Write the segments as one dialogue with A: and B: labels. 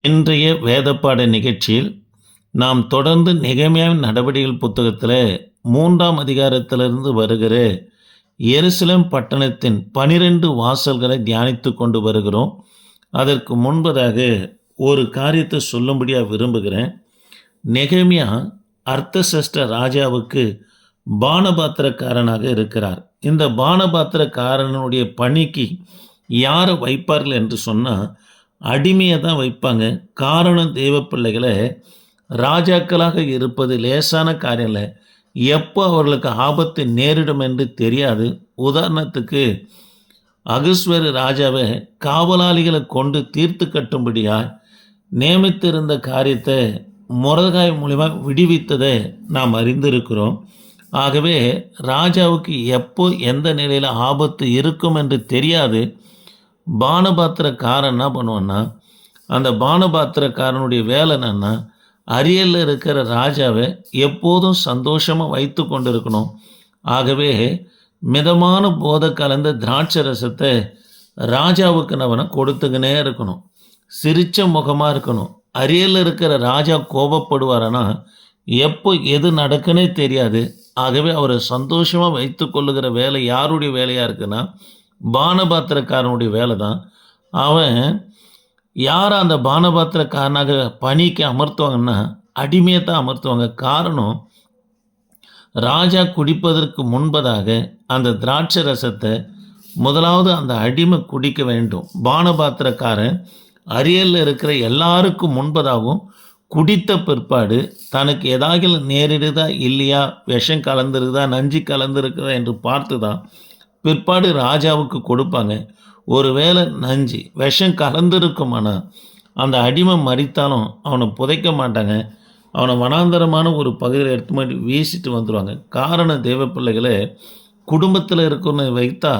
A: இன்றைய வேதப்பாட நிகழ்ச்சியில் நாம் தொடர்ந்து நெகேமியாவின் நடவடிக்கைகள் புத்தகத்தில் 3ஆம் அதிகாரத்திலிருந்து வருகிற எருசலேம் பட்டணத்தின் 12 வாசல்களை தியானித்து கொண்டு வருகிறோம். அதற்கு முன்பதாக ஒரு காரியத்தை சொல்லும்படியாக விரும்புகிறேன். நெகேமியா அர்த்தசஷ்ட ராஜாவுக்கு பானபாத்திரக்காரனாக இருக்கிறார். இந்த பானபாத்திரக்காரனுடைய பணிக்கு யாரை வைப்பார்கள் என்று சொன்னால் அடிமையை தான் வைப்பாங்க. காரணம், தேவ பிள்ளைகளை ராஜாக்களாக இருப்பது லேசான காரியம் இல்லை. எப்போ அவர்களுக்கு ஆபத்து நேரிடும் என்று தெரியாது. உதாரணத்துக்கு அகஸ்வேரு ராஜாவை காவலாளிகளை கொண்டு தீர்த்து கட்டும்படியாக நியமித்திருந்த காரியத்தை மொர்தெகாய் மூலிமா விடுவித்ததை நாம் அறிந்திருக்கிறோம். ஆகவே ராஜாவுக்கு எப்போ எந்த நிலையில் ஆபத்து இருக்கும் என்று தெரியாது. பானபாத்திரக்காரன் என்ன பண்ணுவான்னா, அந்த பானபாத்திரக்காரனுடைய வேலை என்னன்னா, அரியலில் இருக்கிற ராஜாவை எப்போதும் சந்தோஷமாக வைத்து கொண்டு இருக்கணும். ஆகவே மிதமான போதை கலந்த திராட்சை ரசத்தை ராஜாவுக்கு நம்ம கொடுத்துக்கினே இருக்கணும். சிரிச்ச முகமாக இருக்கணும். அரியலில் இருக்கிற ராஜா கோபப்படுவாரனா எப்போ எது நடக்குன்னே தெரியாது. ஆகவே அவரை சந்தோஷமாக வைத்து கொள்ளுகிற வேலை யாருடைய வேலையாக இருக்குன்னா, பானபாத்திரக்காரனுடைய வேலை தான். அவன் யாரை அந்த பானபாத்திரக்காரனாக பணிக்கு அமர்த்துவாங்கன்னா அடிமையை தான் அமர்த்துவாங்க. காரணம், ராஜா குடிப்பதற்கு முன்பதாக அந்த திராட்சை ரசத்தை முதலாவது அந்த அடிமை குடிக்க வேண்டும். பானபாத்திரக்காரன் அரியலில் இருக்கிற எல்லாருக்கும் முன்பதாகவும் குடித்த பிற்பாடு தனக்கு ஏதாவது நேரிடுதா இல்லையா, விஷம் கலந்துருக்குதா நஞ்சு கலந்துருக்குதா என்று பார்த்து தான் பிற்பாடு ராஜாவுக்கு கொடுப்பாங்க. ஒருவேளை நஞ்சு விஷம் கலந்துருக்குமானா அந்த அடிமை மறித்தாலும் அவனை புதைக்க மாட்டாங்க. அவனை வனாந்தரமான ஒரு பகுதியில் எடுத்து மாட்டி வீசிட்டு வந்துடுவாங்க. காரணம், தேவ பிள்ளைகளை குடும்பத்தில் இருக்கிறவனை வைத்தா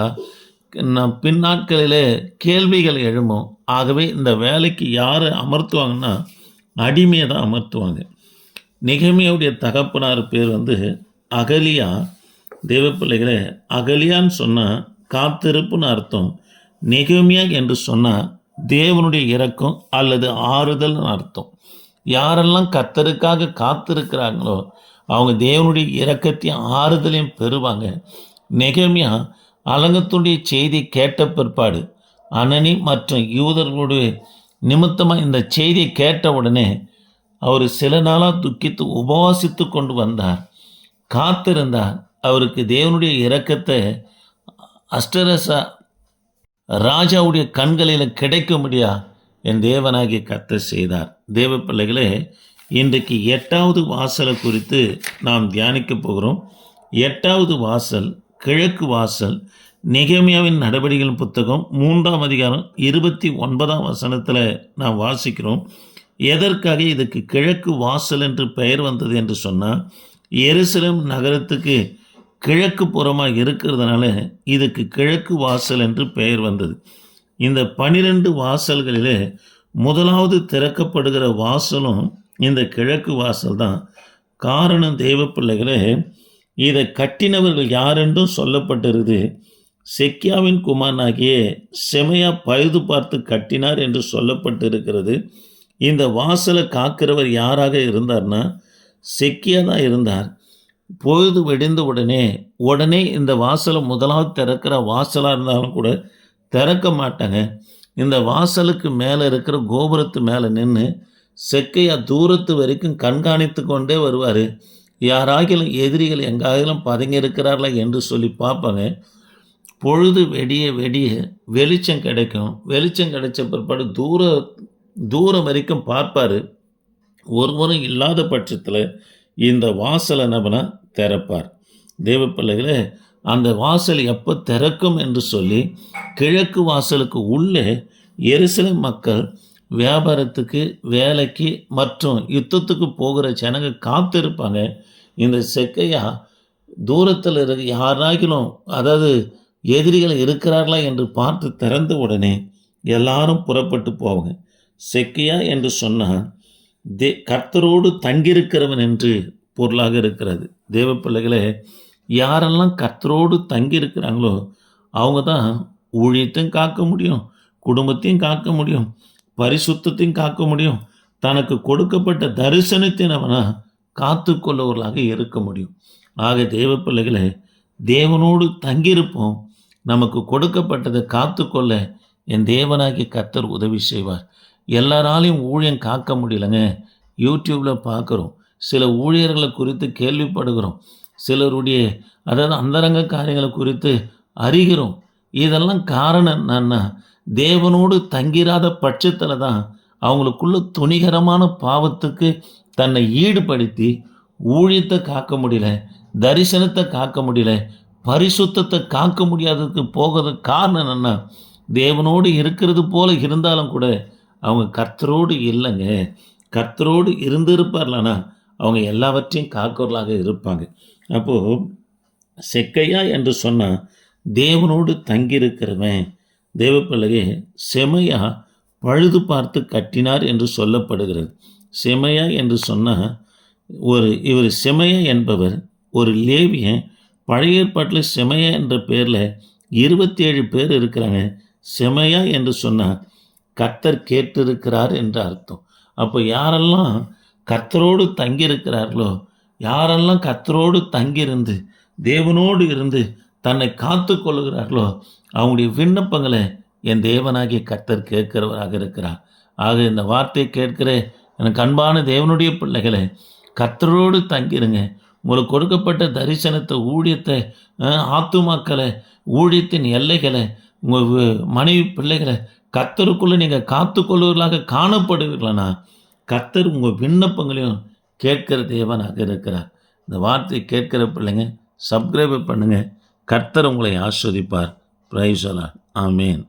A: பின்னாட்களில் கேள்விகள் எழும்பும். ஆகவே இந்த வேலைக்கு யாரை அமர்த்துவாங்கன்னா அடிமையை தான் அமர்த்துவாங்க. நெகேமியாவுடைய தகப்பனார் பேர் அகலியா. தேவ பிள்ளைகளே, அகலியான்னு சொன்னால் காத்திருப்புன்னு அர்த்தம். நெகேமியா என்று சொன்னால் தேவனுடைய இரக்கம் அல்லது ஆறுதல்னு அர்த்தம். யாரெல்லாம் கர்த்தருக்காக காத்திருக்கிறாங்களோ அவங்க தேவனுடைய இரக்கத்தையும் ஆறுதலையும் பெறுவாங்க. நெகேமியா அலங்கத்துடைய செய்தி கேட்ட பிற்பாடு அனனி மற்றும் யூதர்களுடைய நிமித்தமாக இந்த செய்தியை கேட்ட உடனே அவர் சில நாளாக துக்கித்து உபவாசித்து கொண்டு வந்தார், காத்திருந்தார். அவருக்கு தேவனுடைய இரக்கத்தை அஷ்டரச ராஜாவுடைய கண்களில் கிடைக்கும்படியா என் தேவனாகிய கர்த்தர் செய்தார். தேவ பிள்ளைகளே, இன்றைக்கு 8வது வாசலை குறித்து நாம் தியானிக்க போகிறோம். 8வது வாசல் கிழக்கு வாசல். நெகேமியாவின் நடவடிக்கைகள் புத்தகம் 3ஆம் அதிகாரம் 29ஆம் வசனத்தில் நாம் வாசிக்கிறோம். எதற்காக இதுக்கு கிழக்கு வாசல் என்று பெயர் வந்தது என்று சொன்னால், எருசலேம் நகரத்துக்கு கிழக்கு புறமாக இருக்கிறதுனால இதுக்கு கிழக்கு வாசல் என்று பெயர் வந்தது. இந்த 12 வாசல்களில் முதலாவது திறக்கப்படுகிற வாசலும் இந்த கிழக்கு வாசல் தான். காரணம், தேவ பிள்ளைகளே, இதை கட்டினவர்கள் யாரென்றும் சொல்லப்பட்டிருது. செக்கியாவின் குமாரனாகிய செமையா பழுது பார்த்து கட்டினார் என்று சொல்லப்பட்டிருக்கிறது. இந்த வாசலை காக்கிறவர் யாராக இருந்தார்னா செக்கியா தான் இருந்தார். பொழுது வெடிந்த உடனே இந்த வாசலை முதலாவது திறக்கிற வாசலாக இருந்தாலும் கூட திறக்க மாட்டாங்க. இந்த வாசலுக்கு மேலே இருக்கிற கோபுரத்து மேலே நின்று செக்கையா தூரத்து வரைக்கும் கண்காணித்து கொண்டே வருவார். யாராகிலும் எதிரிகள் எங்காகிலும் பதுங்கி இருக்கிறார்களா என்று சொல்லி பார்ப்பாங்க. பொழுது வெடிய வெளிச்சம் கிடைக்கும். வெளிச்சம் கிடைச்ச பிற்பாடு தூரம் வரைக்கும் பார்ப்பார். ஒருவரும் இல்லாத பட்சத்தில் இந்த வாசலை நபனா திறப்பார். தேவ பிள்ளைகளே, அந்த வாசல் எப்போ திறக்கும் என்று சொல்லி கிழக்கு வாசலுக்கு உள்ளே எருசலேம் மக்கள் வியாபாரத்துக்கு, வேலைக்கு மற்றும் யுத்தத்துக்கு போகிற ஜனங்க காத்திருப்பாங்க. இந்த செக்கையா தூரத்தில் யாராகிலும் அதாவது எதிரிகள் இருக்கிறார்களா என்று பார்த்து திறந்த உடனே எல்லாரும் புறப்பட்டு போவாங்க. செக்கையா என்று சொன்னால் கர்த்தரோடு தங்கியிருக்கிறவன் என்று பொருளாக இருக்கிறது. தேவ பிள்ளைகளே, யாரெல்லாம் கர்த்தரோடு தங்கியிருக்கிறாங்களோ அவங்க தான் ஊழியத்தையும் காக்க முடியும், குடும்பத்தையும் காக்க முடியும், பரிசுத்தத்தையும் காக்க முடியும், தனக்கு கொடுக்கப்பட்ட தரிசனத்தை நம்ம காத்து கொள்ளவர்களாக இருக்க முடியும். ஆக தேவ பிள்ளைகளே, தேவனோடு தங்கியிருப்போம். நமக்கு கொடுக்கப்பட்டதை காத்துக்கொள்ள என் தேவனாகிய கர்த்தர் உதவி செய்வார். எல்லாராலையும் ஊழியம் காக்க முடியலங்க. யூடியூப்பில் பார்க்குறோம், சில ஊழியர்களை குறித்து கேள்விப்படுகிறோம், சிலருடைய அதாவது அந்தரங்க காரியங்களை குறித்து அறிகிறோம். இதெல்லாம் காரணம் என்னன்னா, தேவனோடு தங்கிராத பட்சத்தில் தான் அவங்களுக்குள்ள துணிகரமான பாவத்துக்கு தன்னை ஈடுபடுத்தி ஊழியத்தை காக்க முடியல, தரிசனத்தை காக்க முடியல, பரிசுத்தத்தை காக்க முடியாததுக்கு போகிறதுக்கு காரணம் என்னென்னா, தேவனோடு இருக்கிறது போல இருந்தாலும் கூட அவங்க கர்த்தரோடு இல்லைங்க. கர்த்தரோடு இருந்திருப்பார்லனா அவங்க எல்லாவற்றையும் காக்கிறவர்களாக இருப்பாங்க. அப்போது செக்கையா என்று சொன்னால் தேவனோடு தங்கியிருக்கிறவன். தேவ பிள்ளையே, செமையா பழுது பார்த்து கட்டினார் என்று சொல்லப்படுகிறது. செமையா என்று சொன்னால் இவர் செமையா என்பவர் ஒரு லேவியன். பழைய ஏற்பாட்டில் செமையா என்ற பேரில் 27 பேர் இருக்கிறாங்க. செமையா என்று சொன்னால் கர்த்தர் கேட்டிருக்கிறார் என்று அர்த்தம். அப்போ யாரெல்லாம் கர்த்தரோடு தங்கியிருக்கிறார்களோ, யாரெல்லாம் கர்த்தரோடு தங்கியிருந்து தேவனோடு இருந்து தன்னை காத்து கொள்ளுகிறார்களோ, அவங்களுடைய விண்ணப்பங்களை என் தேவனாகிய கர்த்தர் கேட்கிறவராக இருக்கிறார். ஆக இந்த வார்த்தையை கேட்கிற எனக்கு அன்பான தேவனுடைய பிள்ளைகளை, கர்த்தரோடு தங்கிருங்க. உங்களுக்கு கொடுக்கப்பட்ட தரிசனத்தை, ஊழியத்தை, ஆத்துமாக்களை, ஊழியத்தின் எல்லைகளை, உங்கள் மனைவி பிள்ளைகளை கர்த்தருக்குள்ளே நீங்கள் காத்துக்கொள்வர்களாக காணப்படுவீர்களா, கர்த்தர் உங்கள் விண்ணப்பங்களையும் கேட்கிற தேவனாக இருக்கிறார். இந்த வார்த்தையை கேட்கிற பிள்ளைங்க சப்ஸ்கிரைப் பண்ணுங்கள். கர்த்தர் உங்களை ஆஸ்வதிப்பார். Praise the Lord. ஆமென்.